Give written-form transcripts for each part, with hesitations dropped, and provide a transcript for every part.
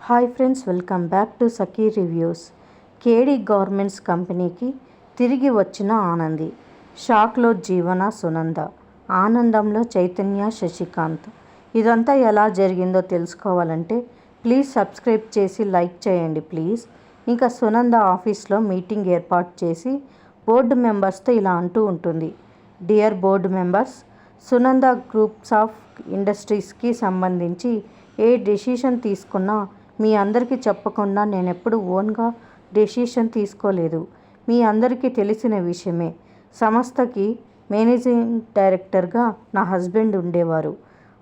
Hi friends, welcome back to Sakhi reviews. కేడీ governments కంపెనీకి తిరిగి వచ్చిన ఆనంది. షాక్లో జీవన, సునంద, ఆనందంలో చైతన్య, శశికాంత్. ఇదంతా ఎలా జరిగిందో తెలుసుకోవాలంటే ప్లీజ్ సబ్స్క్రైబ్ చేసి లైక్ చేయండి ప్లీజ్. ఇంకా సునంద ఆఫీస్లో మీటింగ్ ఏర్పాటు చేసి బోర్డు మెంబర్స్తో ఇలా అంటూ ఉంటుంది. Dear board members, Sunanda groups of ఇండస్ట్రీస్కి సంబంధించి ఏ డెసిషన్ తీసుకున్నా మీ అందరికీ చెప్పకుండా నేనెప్పుడు ఓన్గా డెసిషన్ తీసుకోలేదు. మీ అందరికీ తెలిసిన విషయమే. సంస్థకి మేనేజింగ్ డైరెక్టర్గా నా హస్బెండ్ ఉండేవారు.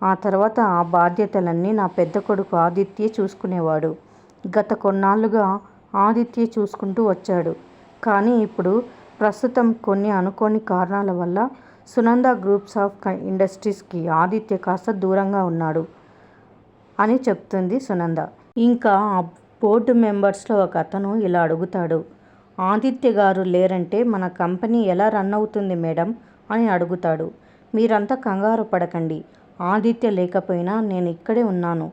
ఆ తర్వాత ఆ బాధ్యతలన్నీ నా పెద్ద కొడుకు ఆదిత్య చూసుకునేవాడు. గత కొన్నాళ్ళుగా ఆదిత్య చూసుకుంటూ వచ్చాడు. కానీ ఇప్పుడు ప్రస్తుతం కొన్ని అనుకోని కారణాల వల్ల సునంద గ్రూప్స్ ఆఫ్ ఇండస్ట్రీస్కి ఆదిత్య కాస్త దూరంగా ఉన్నాడు అని చెప్తుంది సునంద. ఇంకా ఆ బోర్డు మెంబర్స్లో ఒక అతను ఇలా అడుగుతాడు. ఆదిత్య గారు లేరంటే మన కంపెనీ ఎలా రన్ అవుతుంది మేడం అని అడుగుతాడు. మీరంతా కంగారు పడకండి. ఆదిత్య లేకపోయినా నేను ఇక్కడే ఉన్నాను.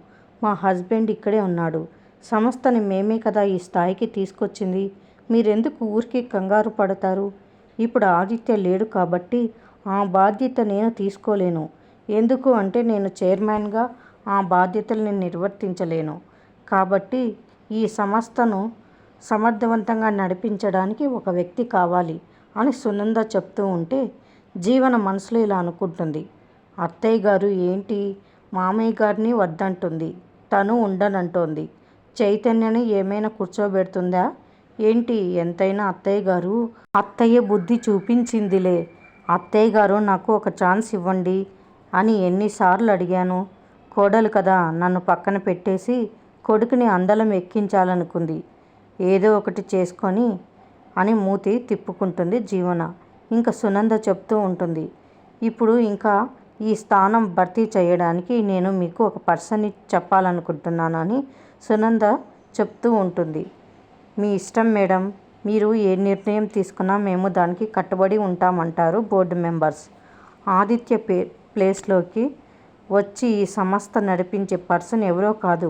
మా హస్బెండ్ ఇక్కడే ఉన్నాడు. సంస్థని మేమే కదా ఈ స్థాయికి తీసుకొచ్చింది. మీరెందుకు ఊరికి కంగారు పడతారు? ఇప్పుడు ఆదిత్య లేడు కాబట్టి ఆ బాధ్యత నేను తీసుకోలేను. ఎందుకు అంటే నేను చైర్మన్గా ఆ బాధ్యతల్ని నిర్వర్తించలేను. కాబట్టి ఈ సంస్థను సమర్థవంతంగా నడిపించడానికి ఒక వ్యక్తి కావాలి అని సునంద చెప్తూ ఉంటే జీవన మనసులో ఇలా అనుకుంటుంది. అత్తయ్య గారు ఏంటి మామయ్య గారిని వద్దంటుంది, తను ఉండనంటోంది. చైతన్యని ఏమైనా కూర్చోబెడుతుందా ఏంటి? ఎంతైనా అత్తయ్య గారు అత్తయ్య బుద్ధి చూపించిందిలే. అత్తయ్య గారు నాకు ఒక ఛాన్స్ ఇవ్వండి అని ఎన్నిసార్లు అడిగాను. కోడలు కదా నన్ను పక్కన పెట్టేసి కొడుకుని అందలం ఎక్కించాలనుకుంది. ఏదో ఒకటి చేసుకొని అని మూతి తిప్పుకుంటుంది జీవన. ఇంకా సునంద చెప్తూ ఉంటుంది. ఇప్పుడు ఇంకా ఈ స్థానం భర్తీ చేయడానికి నేను మీకు ఒక పర్సన్ని చెప్పాలనుకుంటున్నాను అని సునంద చెప్తూ ఉంటుంది. మీ ఇష్టం మేడం, మీరు ఏ నిర్ణయం తీసుకున్నా మేము దానికి కట్టుబడి ఉంటామంటారు బోర్డు మెంబర్స్. ఆదిత్య ప్లేస్లోకి వచ్చి ఈ సంస్థ నడిపించే పర్సన్ ఎవరో కాదు,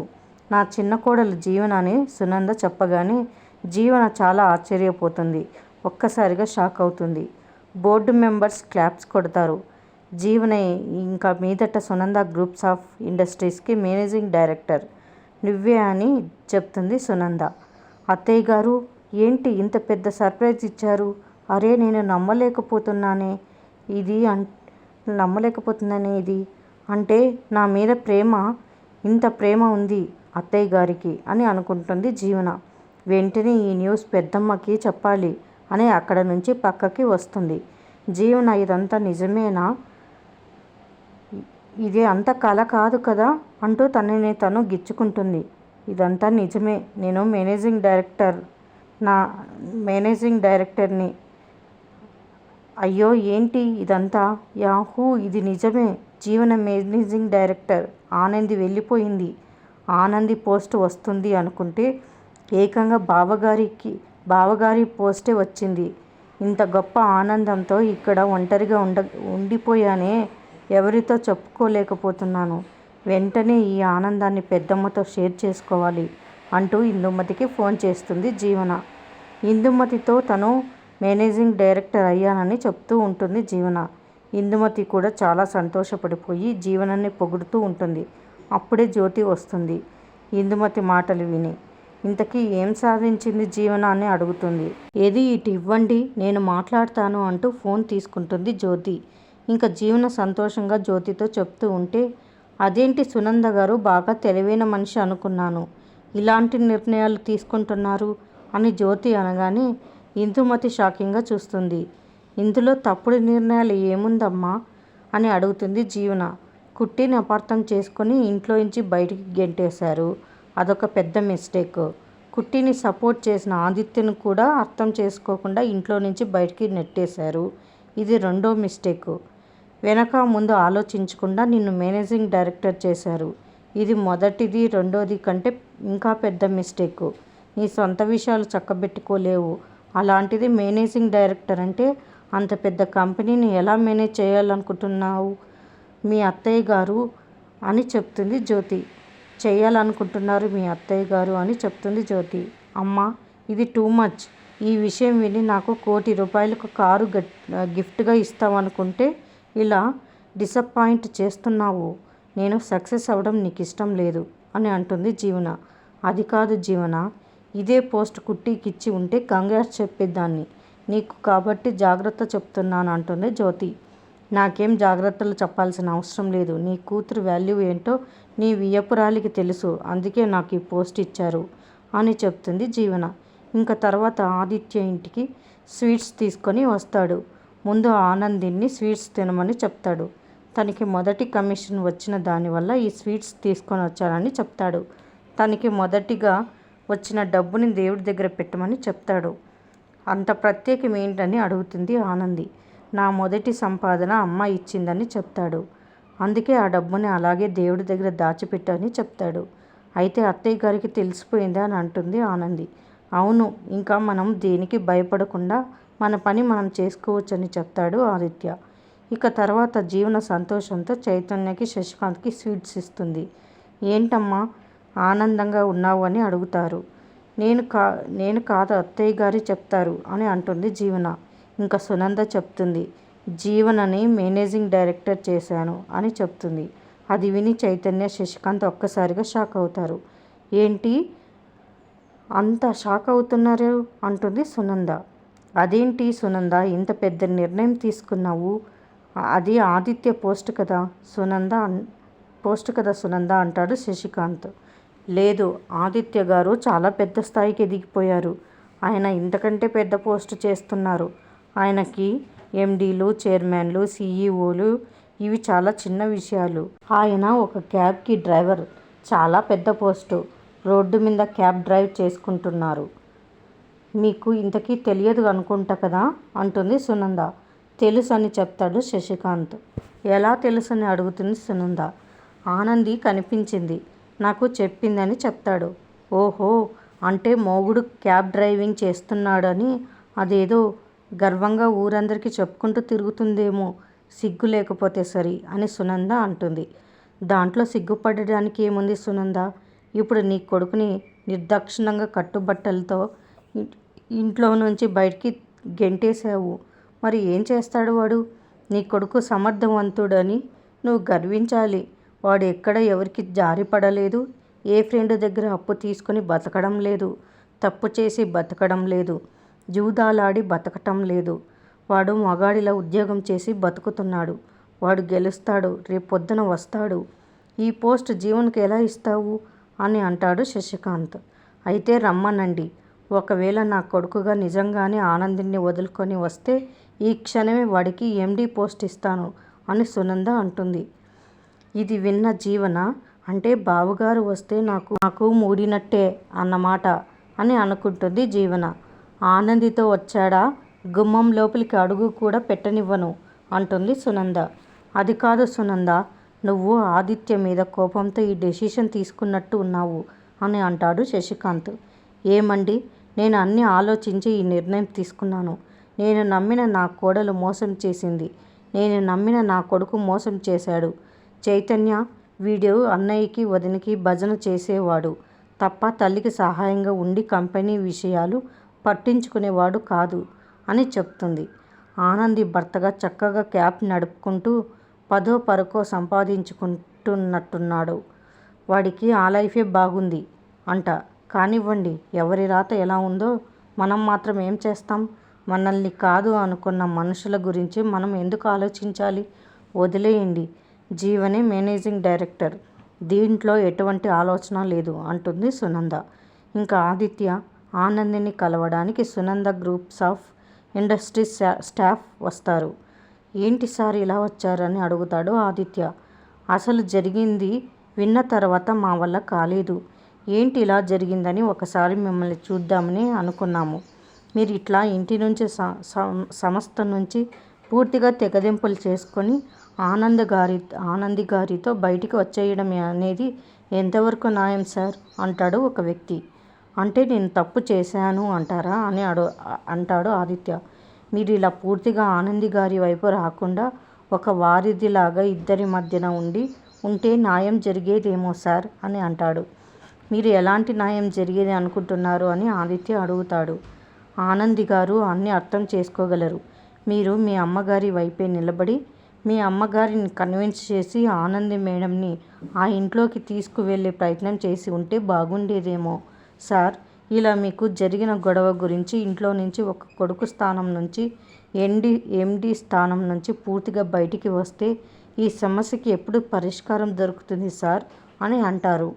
నా చిన్న కోడలు జీవన అని సునంద చెప్పగానే జీవన చాలా ఆశ్చర్యపోతుంది. ఒక్కసారిగా షాక్ అవుతుంది. బోర్డు మెంబర్స్ క్లాప్స్ కొడతారు. జీవన ఇంకా మీదట సునంద గ్రూప్స్ ఆఫ్ ఇండస్ట్రీస్కి మేనేజింగ్ డైరెక్టర్ నువ్వే అని చెప్తుంది సునంద. అత్తయ్య గారు ఏంటి ఇంత పెద్ద సర్ప్రైజ్ ఇచ్చారు? అరే నేను నమ్మలేకపోతున్నానే ఇది అంటే నా మీద ఇంత ప్రేమ ఉంది అత్తయ్య గారికి అని అనుకుంటుంది జీవన. వెంటనే ఈ న్యూస్ పెద్దమ్మకి చెప్పాలి అని అక్కడ నుంచి పక్కకి వస్తుంది. జీవన ఇదంతా నిజమేనా? ఇది అంత కల కాదు కదా అంటూ తనని తను గిచ్చుకుంటుంది. ఇదంతా నిజమే. నేను మేనేజింగ్ డైరెక్టర్ని. అయ్యో ఏంటి ఇదంతా? యాహూ ఇది నిజమే. జీవన మేనేజింగ్ డైరెక్టర్. ఆనంది వెళ్ళిపోయింది. ఆనంది పోస్ట్ వస్తుంది అనుకుంటే ఏకంగా బావగారి పోస్టే వచ్చింది. ఇంత గొప్ప ఆనందంతో ఇక్కడ ఒంటరిగా ఉండిపోయానే, ఎవరితో చెప్పుకోలేకపోతున్నాను. వెంటనే ఈ ఆనందాన్ని పెద్దమ్మతో షేర్ చేసుకోవాలి అంటూ ఇందుమతికి ఫోన్ చేస్తుంది జీవన. ఇందుమతితో తను మేనేజింగ్ డైరెక్టర్ అయ్యానని చెప్తూ ఉంటుంది జీవన. ఇందుమతి కూడా చాలా సంతోషపడిపోయి జీవనాన్ని పొగుడుతూ ఉంటుంది. అప్పుడే జ్యోతి వస్తుంది. ఇందుమతి మాటలు విని ఇంతకీ ఏం సాధించింది జీవన అని అడుగుతుంది. ఏది ఇటు ఇవ్వండి నేను మాట్లాడతాను అంటూ ఫోన్ తీసుకుంటుంది జ్యోతి. ఇంకా జీవన సంతోషంగా జ్యోతితో చెప్తూ ఉంటే అదేంటి సునంద గారు బాగా తెలివైన మనిషి అనుకున్నాను, ఇలాంటి నిర్ణయాలు తీసుకుంటున్నారు అని జ్యోతి అనగానే ఇందుమతి షాకింగ్గా చూస్తుంది. ఇందులో తప్పుడు నిర్ణయాలు ఏముందమ్మా అని అడుగుతుంది జీవన. కుట్టిని అపార్థం చేసుకొని ఇంట్లోంచి బయటికి గెంటేశారు, అదొక పెద్ద మిస్టేక్. కుట్టిని సపోర్ట్ చేసిన ఆదిత్యను కూడా అర్థం చేసుకోకుండా ఇంట్లో నుంచి బయటికి నెట్టేశారు, ఇది రెండో మిస్టేక్. వెనక ముందు ఆలోచించకుండా నిన్ను మేనేజింగ్ డైరెక్టర్ చేశారు, ఇది మొదటిది. రెండోది కంటే ఇంకా పెద్ద మిస్టేక్. నీ సొంత విషయాలు చక్కబెట్టుకోలేవు, అలాంటిది మేనేజింగ్ డైరెక్టర్ అంటే అంత పెద్ద కంపెనీని ఎలా మేనేజ్ చేయాలనుకుంటున్నావు మీ అత్తయ్య గారు అని చెప్తుంది జ్యోతి. చేయాలనుకుంటున్నారు మీ అత్తయ్య గారు అని చెప్తుంది జ్యోతి. అమ్మా, ఇది టూ మచ్. ఈ విషయం విని నాకు ₹1,00,00,000 కారు గిఫ్ట్గా ఇస్తావనుకుంటే ఇలా డిసప్పాయింట్ చేస్తున్నావు. నేను సక్సెస్ అవ్వడం నీకు ఇష్టం లేదు అని అంటుంది జీవన. అది కాదు జీవన, ఇదే పోస్ట్ కుట్టికిచ్చి ఉంటే కంగ్రాట్స్ చెప్పేదాన్ని. నీకు కాబట్టి జాగ్రత్త చెప్తున్నాను అంటుంది జ్యోతి. నాకేం జాగ్రత్తలు చెప్పాల్సిన అవసరం లేదు. నీ కూతురు వాల్యూ ఏంటో నీ వియ్యపురాలికి తెలుసు. అందుకే నాకు ఈ పోస్ట్ ఇచ్చారు అని చెప్తుంది జీవన. ఇంకా తర్వాత ఆదిత్య ఇంటికి స్వీట్స్ తీసుకొని వస్తాడు. ముందు ఆనందిని స్వీట్స్ తినమని చెప్తాడు. తనకి మొదటి కమిషన్ వచ్చిన దానివల్ల ఈ స్వీట్స్ తీసుకొని వచ్చానని చెప్తాడు. తనకి మొదటిగా వచ్చిన డబ్బుని దేవుడి దగ్గర పెట్టమని చెప్తాడు. అంత ప్రత్యేకం ఏంటని అడుగుతుంది ఆనంది. నా మొదటి సంపాదన అమ్మ ఇచ్చిందని చెప్తాడు. అందుకే ఆ డబ్బుని అలాగే దేవుడి దగ్గర దాచిపెట్టని చెప్తాడు. అయితే అత్తయ్య గారికి తెలిసిపోయిందా అని అంటుంది ఆనంది. అవును, ఇంకా మనం దేనికి భయపడకుండా మన పని మనం చేసుకోవచ్చని చెప్తాడు ఆదిత్య. ఇక తర్వాత జీవన సంతోషంతో చైతన్యకి శశికాంత్కి స్వీట్స్ ఇస్తుంది. ఏంటమ్మా ఆనందంగా ఉన్నావు అని అడుగుతారు. నేను కాదు అత్తయ్య గారి చెప్తారు అని అంటుంది జీవన. ఇంకా సునంద చెప్తుంది, జీవనని మేనేజింగ్ డైరెక్టర్ చేశాను అని చెప్తుంది. అది విని చైతన్య శశికాంత్ ఒక్కసారిగా షాక్ అవుతారు. ఏంటి అంత షాక్ అవుతున్నారు అంటుంది సునంద. అదేంటి సునంద, ఇంత పెద్ద నిర్ణయం తీసుకున్నావు? అది ఆదిత్య పోస్ట్ కదా సునంద అంటాడు శశికాంత్. లేదు, ఆదిత్య గారు చాలా పెద్ద స్థాయికి ఎదిగిపోయారు. ఆయన ఇంతకంటే పెద్ద పోస్ట్ చేస్తున్నారు. ఆయనకి ఎండీలు, చైర్మన్లు, సీఈఓలు ఇవి చాలా చిన్న విషయాలు. ఆయన ఒక క్యాబ్కి డ్రైవర్. చాలా పెద్ద పోస్టు. రోడ్డు మీద క్యాబ్ డ్రైవ్ చేసుకుంటున్నారు. మీకు ఇంతకీ తెలియదు అనుకుంటా కదా అంటుంది సునంద. తెలుసు అని చెప్తాడు శశికాంత్. ఎలా తెలుసని అడుగుతుంది సునంద. ఆనంది కనిపించింది, నాకు చెప్పిందని చెప్తాడు. ఓహో, అంటే మొగుడు క్యాబ్ డ్రైవింగ్ చేస్తున్నాడని అదేదో గర్వంగా ఊరందరికీ చెప్పుకుంటూ తిరుగుతుందేమో, సిగ్గు లేకపోతే సరి అని సునంద అంటుంది. దాంట్లో సిగ్గుపడడానికి ఏముంది సునంద? ఇప్పుడు నీ కొడుకుని నిర్దాక్షిణ్యంగా కట్టుబట్టలతో ఇంట్లో నుంచి బయటికి గెంటేశావు. మరి ఏం చేస్తాడు వాడు? నీ కొడుకు సమర్థవంతుడని నువ్వు గర్వించాలి. వాడు ఎక్కడ ఎవరికి జారిపడలేదు. ఏ ఫ్రెండ్ దగ్గర అప్పు తీసుకుని బతకడం లేదు. తప్పు చేసి బతకడం లేదు. జూదాలాడి బతకటం లేదు. వాడు మగాడిలా ఉద్యోగం చేసి బతుకుతున్నాడు. వాడు గెలుస్తాడు, రేపొద్దున వస్తాడు. ఈ పోస్ట్ జీవన్కి ఎలా ఇస్తావు అని అంటాడు శశికాంత్. అయితే రమ్మనండి. ఒకవేళ నా కొడుకుగా నిజంగానే ఆనందిని వదులుకొని వస్తే ఈ క్షణమే వాడికి ఎండీ పోస్ట్ ఇస్తాను అని సునంద అంటుంది. ఇది విన్న జీవన, అంటే బావగారు వస్తే నాకు మూడినట్టే అన్నమాట అని అనుకుంటుంది జీవన. ఆనందితో వచ్చాడా, గుమ్మం లోపలికి అడుగు కూడా పెట్టనివ్వను అంటుంది సునంద. అది కాదు సునంద, నువ్వు ఆదిత్య మీద కోపంతో ఈ డెసిషన్ తీసుకున్నట్టు ఉన్నావు అని అంటాడు శశికాంత్. ఏమండి, నేను అన్నీ ఆలోచించి ఈ నిర్ణయం తీసుకున్నాను. నేను నమ్మిన నా కోడలు మోసం చేసింది. నేను నమ్మిన నా కొడుకు మోసం చేశాడు. చైతన్య వీడు అన్నయ్యకి వదినకి భజన చేసేవాడు తప్ప తల్లికి సహాయంగా ఉండి కంపెనీ విషయాలు పట్టించుకునేవాడు కాదు అని చెప్తుంది. ఆనంది భర్తగా చక్కగా క్యాబ్ నడుపుకుంటూ 10ో 12కో సంపాదించుకుంటున్నట్టున్నాడు. వాడికి ఆ లైఫే బాగుంది అంట. కానివ్వండి, ఎవరి రాత ఎలా ఉందో మనం మాత్రం ఏం చేస్తాం? మనల్ని కాదు అనుకున్న మనుషుల గురించి మనం ఎందుకు ఆలోచించాలి? వదిలేయండి. జీవనే మేనేజింగ్ డైరెక్టర్. దీంట్లో ఎటువంటి ఆలోచన లేదు అంటుంది సునంద. ఇంకా ఆదిత్య ఆనందిని కలవడానికి Sunanda groups of industries staff వస్తారు. ఏంటి సార్ ఇలా వచ్చారని అడుగుతాడు ఆదిత్య. అసలు జరిగింది విన్న తర్వాత మా వల్ల కాలేదు. ఏంటి ఇలా జరిగిందని ఒకసారి మిమ్మల్ని చూద్దామని అనుకున్నాము. మీరు ఇట్లా ఇంటి నుంచి సంస్థ నుంచి పూర్తిగా తెగదెంపులు చేసుకొని ఆనంది గారితో బయటికి వచ్చేయడం అనేది ఎంతవరకు న్యాయం సార్ అంటాడు ఒక వ్యక్తి. అంటే నేను తప్పు చేశాను అంటారా అని అంటాడు ఆదిత్య. మీరు ఇలా పూర్తిగా ఆనంది గారి వైపు రాకుండా ఒక వారిధిలాగా ఇద్దరి మధ్యన ఉండి ఉంటే న్యాయం జరిగేదేమో సార్ అని అంటాడు. మీరు ఎలాంటి న్యాయం జరిగేది అనుకుంటున్నారు అని ఆదిత్య అడుగుతాడు. ఆనంది గారు అన్నీ అర్థం చేసుకోగలరు. మీరు మీ అమ్మగారి వైపే నిలబడి మీ అమ్మగారిని కన్విన్స్ చేసి ఆనంది మేడంని ఆ ఇంట్లోకి తీసుకువెళ్ళే ప్రయత్నం చేసి ఉంటే బాగుండేదేమో సార్. ఇలా మీకు జరిగిన గొడవ గురించి ఇంట్లో నుంచి ఒక కొడుకు స్థానం నుంచి ఎండి స్థానం నుంచి పూర్తిగా బయటికి వస్తే ఈ సమస్యకి ఎప్పుడు పరిష్కారం దొరుకుతుంది సార్ అని అంటారు.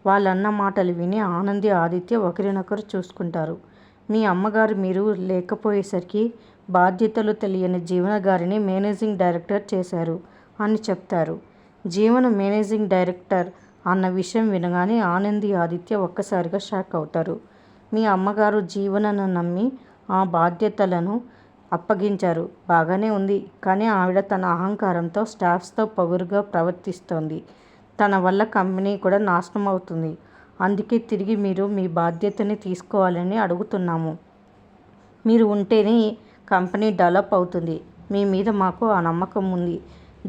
వాళ్ళన్న మాటలు విని ఆనంది ఆదిత్య ఒకరినొకరు చూసుకుంటారు. మీ అమ్మగారు మీరు లేకపోయేసరికి బాధ్యతలు తెలియని జీవన గారిని మేనేజింగ్ డైరెక్టర్ చేశారు అని చెప్తారు. జీవన మేనేజింగ్ డైరెక్టర్ అన్న విషయం వినగానే ఆనంది ఆదిత్య ఒక్కసారిగా షాక్ అవుతారు. మీ అమ్మగారు జీవనను నమ్మి ఆ బాధ్యతలను అప్పగించారు, బాగానే ఉంది. కానీ ఆవిడ తన అహంకారంతో స్టాఫ్స్తో పొగరుగా ప్రవర్తిస్తోంది. తన వల్ల కంపెనీ కూడా నాశనం అవుతుంది. అందుకే తిరిగి మీరు మీ బాధ్యతని తీసుకోవాలని అడుగుతున్నాము. మీరు ఉంటేనే కంపెనీ డెవలప్ అవుతుంది. మీ మీద మాకు ఆ నమ్మకం ఉంది.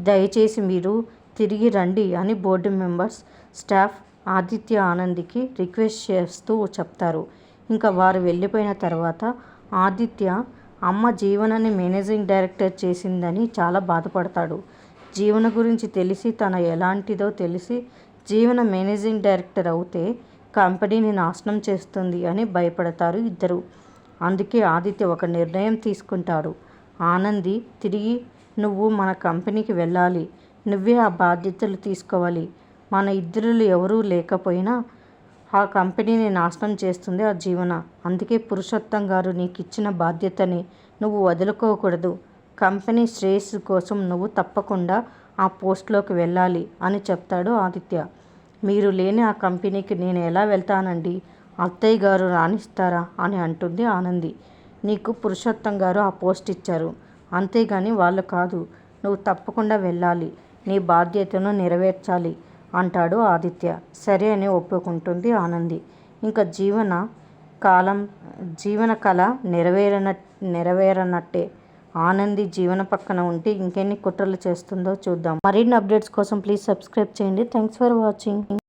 దయచేసి మీరు తిరిగి రండి అని బోర్డు మెంబర్స్, స్టాఫ్ ఆదిత్య ఆనందికి రిక్వెస్ట్ చేస్తూ చెప్తారు. ఇంకా వారు వెళ్ళిపోయిన తర్వాత ఆదిత్య అమ్మ జీవనని మేనేజింగ్ డైరెక్టర్ చేసిందని చాలా బాధపడతాడు. జీవన గురించి తెలిసి తన ఎలాంటిదో తెలిసి జీవన మేనేజింగ్ డైరెక్టర్ అవుతే కంపెనీని నాశనం చేస్తుంది అని భయపడతారు ఇద్దరు. అందుకే ఆదిత్య ఒక నిర్ణయం తీసుకుంటాడు. ఆనంది, తిరిగి నువ్వు మన కంపెనీకి వెళ్ళాలి. నువ్వే ఆ బాధ్యతలు తీసుకోవాలి. మన ఇద్దరిలో ఎవరూ లేకపోయినా ఆ కంపెనీని నాశనం చేస్తుంది ఆ జీవన. అందుకే పురుషోత్తం గారు నీకు ఇచ్చిన బాధ్యతని నువ్వు వదులుకోకూడదు. కంపెనీ శ్రేయస్సు కోసం నువ్వు తప్పకుండా ఆ పోస్ట్లోకి వెళ్ళాలి అని చెప్తాడు ఆదిత్య. మీరు లేని ఆ కంపెనీకి నేను ఎలా వెళ్తానండి? అత్తయ్య గారు రాణిస్తారా అని అంటుంది ఆనంది. నీకు పురుషోత్తం గారు ఆ పోస్ట్ ఇచ్చారు, అంతేగాని వాళ్ళు కాదు. నువ్వు తప్పకుండా వెళ్ళాలి, నీ బాధ్యతను నెరవేర్చాలి అంటాడు ఆదిత్య. సరే అని ఒప్పుకుంటుంది ఆనంది. ఇంకా జీవన కళ నెరవేరనట్టే. ఆనంది జీవన పక్కన ఉంటే ఇంకెన్ని కుట్రలు చేస్తుందో చూద్దాం. మరిన్ని అప్డేట్స్ కోసం ప్లీజ్ సబ్స్క్రైబ్ చేయండి. Thanks for watching.